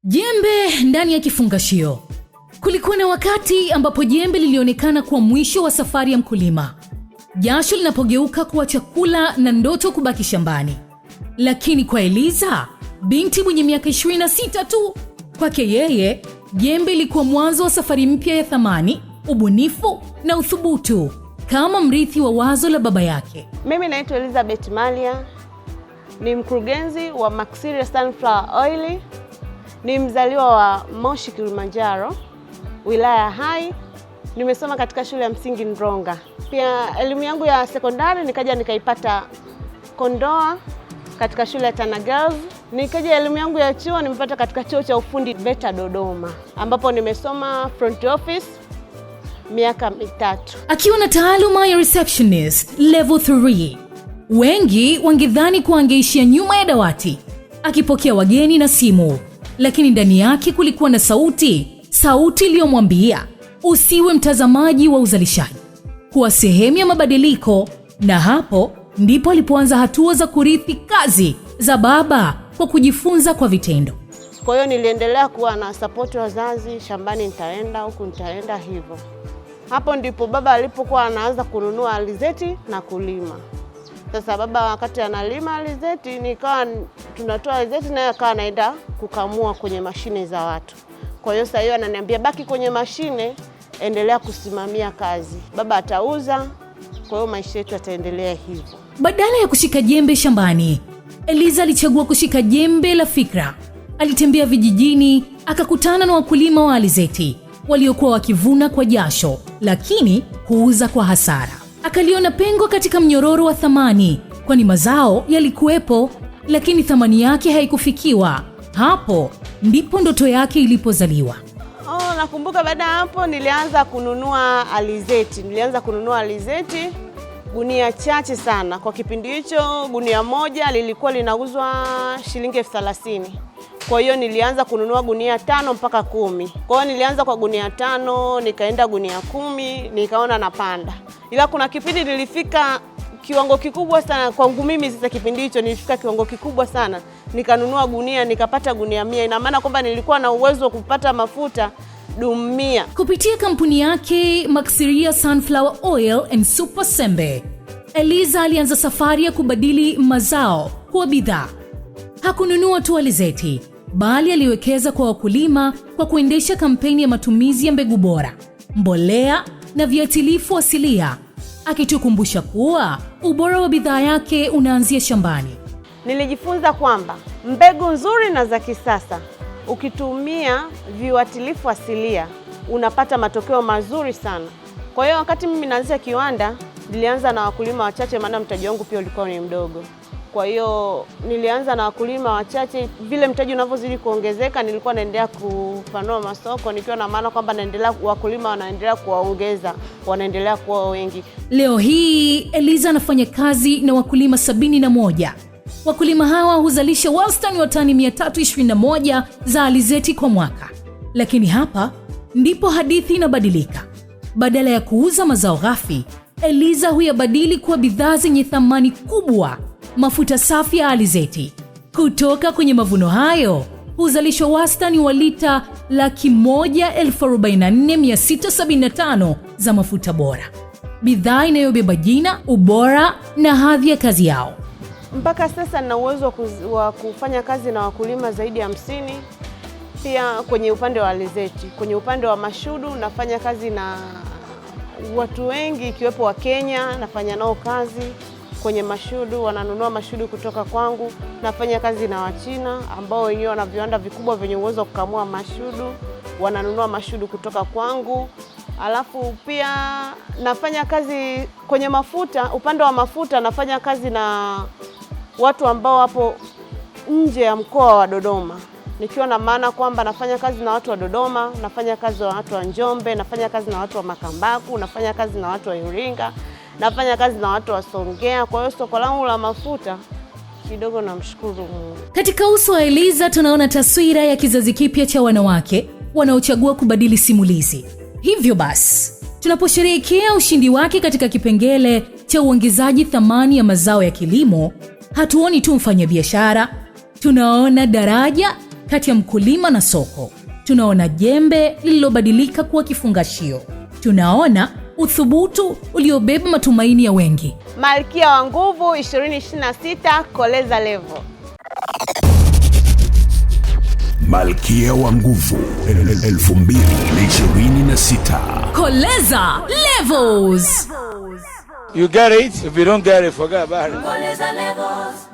Jembe ndani ya kifungashio. Kulikuwa na wakati ambapo jembe lilionekana kuwa mwisho wa safari ya mkulima. Jasho linapogeuka kuwa chakula na ndoto kubaki shambani. Lakini kwa Eliza, binti mwenye miaka 26 tu, kwake yeye, jembe lilikuwa mwanzo wa safari mpya ya thamani, ubunifu na uthubutu, kama mrithi wa wazo la baba yake. Mimi naitwa Elizabeth Malia, ni mkurugenzi wa Maxiria Sunflower Oil. Ni mzaliwa wa Moshi, Kilimanjaro, wilaya Hai. Nimesoma katika shule ya msingi Ndronga. Pia elimu yangu ya sekondari nikaja nikaipata Kondoa katika shule ya Tana Girls. Nikaja elimu yangu ya chuo nimepata katika chuo cha ufundi VETA Dodoma, ambapo nimesoma front office miaka 3. Akiwa na taaluma ya receptionist level 3, wengi wangedhani kuwa angeishia nyuma ya dawati akipokea wageni na simu. Lakini ndani yake kulikuwa na sauti iliyomwambia usiwe mtazamaji wa uzalishaji, kuwa sehemu ya mabadiliko. Na hapo ndipo alipoanza hatua za kurithi kazi za baba kwa kujifunza kwa vitendo. Kwa hiyo niliendelea kuwa na support wazazi, shambani nitaenda, huku nitaenda hivyo. Hapo ndipo baba alipokuwa anaanza kununua alizeti na kulima. Sasa baba wakati analima alizeti, nikawa tunatoa alizeti na akawa anaenda kukamua kwenye mashine za watu. Kwa hiyo sasa hiyo ananiambia baki kwenye mashine, endelea kusimamia kazi. Baba atauza, kwa hiyo maisha yetu yataendelea hivyo. Badala ya kushika jembe shambani, Eliza alichagua kushika jembe la fikra. Alitembea vijijini, akakutana na wakulima wa alizeti waliokuwa wakivuna kwa jasho, lakini huuza kwa hasara. Akaliona pengo katika mnyororo wa thamani, kwani mazao yalikuwepo, lakini thamani yake haikufikiwa. Hapo ndipo ndoto yake ilipozaliwa. Nakumbuka baada ya hapo nilianza kununua alizeti. Gunia chache sana. Kwa kipindi hicho gunia moja lilikuwa linauzwa shilingi 30,000. Kwa hiyo nilianza kununua gunia 5 mpaka 10. Kwa hiyo nilianza kwa gunia 5, nikaenda gunia 10, nikaona napanda. Ila kuna kipindi nilifika kiwango kikubwa sana kwangu mimi. Sasa kipindi hicho nilifika kiwango kikubwa sana, nikanunua gunia, nikapata gunia 100. Ina maana kwamba nilikuwa na uwezo wa kupata mafuta dumu 100. Kupitia kampuni yake Maxiria Sunflower Oil and Super Sembe, Eliza alianza safari ya kubadili mazao kuwa bidhaa. Hakununua tu alizeti, bali aliwekeza kwa wakulima kwa kuendesha kampeni ya matumizi ya mbegu bora, mbolea na viuatilifu asilia, akitukumbusha kuwa ubora wa bidhaa yake unaanzia shambani. Nilijifunza kwamba mbegu nzuri na za kisasa, ukitumia viuatilifu asilia unapata matokeo mazuri sana. Kwa hiyo wakati mimi naanzisha kiwanda, nilianza na wakulima wachache, maana mtaji wangu pia ulikuwa ni mdogo. Kwa hiyo nilianza na wakulima wachache. Vile mtaji unavyozidi kuongezeka, nilikuwa naendelea kupanua masoko, nikiwa na maana kwamba wakulima wanaendelea kuwaongeza, wanaendelea kuwa wengi. Leo hii Eliza anafanya kazi na wakulima 71. Wakulima hawa huzalisha wastani wa tani 321 za alizeti kwa mwaka. Lakini hapa ndipo hadithi inabadilika. Badala ya kuuza mazao ghafi, Eliza huyabadili kuwa bidhaa zenye thamani kubwa. Mafuta safi ya alizeti. Kutoka kwenye mavuno hayo huzalishwa wastani wa lita 144,675 za mafuta bora, bidhaa inayobeba jina, ubora na hadhi ya kazi yao. Mpaka sasa nina uwezo wa kufanya kazi na wakulima zaidi ya 50. Pia kwenye upande wa alizeti, kwenye upande wa mashudu nafanya kazi na watu wengi, ikiwepo wa Kenya nafanya nao kazi. Kwenye mashudu wananunua mashudu kutoka kwangu. Nafanya kazi na Wachina ambao wenyewe wana viwanda vikubwa vyenye uwezo wa kukamua mashudu, wananunua mashudu kutoka kwangu. Alafu pia nafanya kazi kwenye mafuta, upande wa mafuta nafanya kazi na watu ambao wapo nje ya mkoa wa Dodoma. Nikiwa na maana kwamba nafanya kazi na watu wa Dodoma, nafanya kazi na watu wa Njombe, nafanya kazi na watu wa Makambaku, nafanya kazi na watu wa Iringa, nafanya kazi na watu wa Songea. Kwa hiyo soko langu la mafuta kidogo, namshukuru Mungu. Katika uso wa Eliza tunaona taswira ya kizazi kipya cha wanawake wanaochagua kubadili simulizi. Hivyo basi, tunaposherehekea ushindi wake katika kipengele cha uongezaji thamani ya mazao ya kilimo, hatuoni tu mfanyabiashara, tunaona daraja kati ya mkulima na soko. Tunaona jembe lililobadilika kuwa kifungashio. Tunaona uthubutu uliobeba matumaini ya wengi. Malkia wa Nguvu 2026 Koleza Level. Malkia wa Nguvu 2026. Koleza Levels. You get it? If you don't get it, forget about it. Koleza Levels.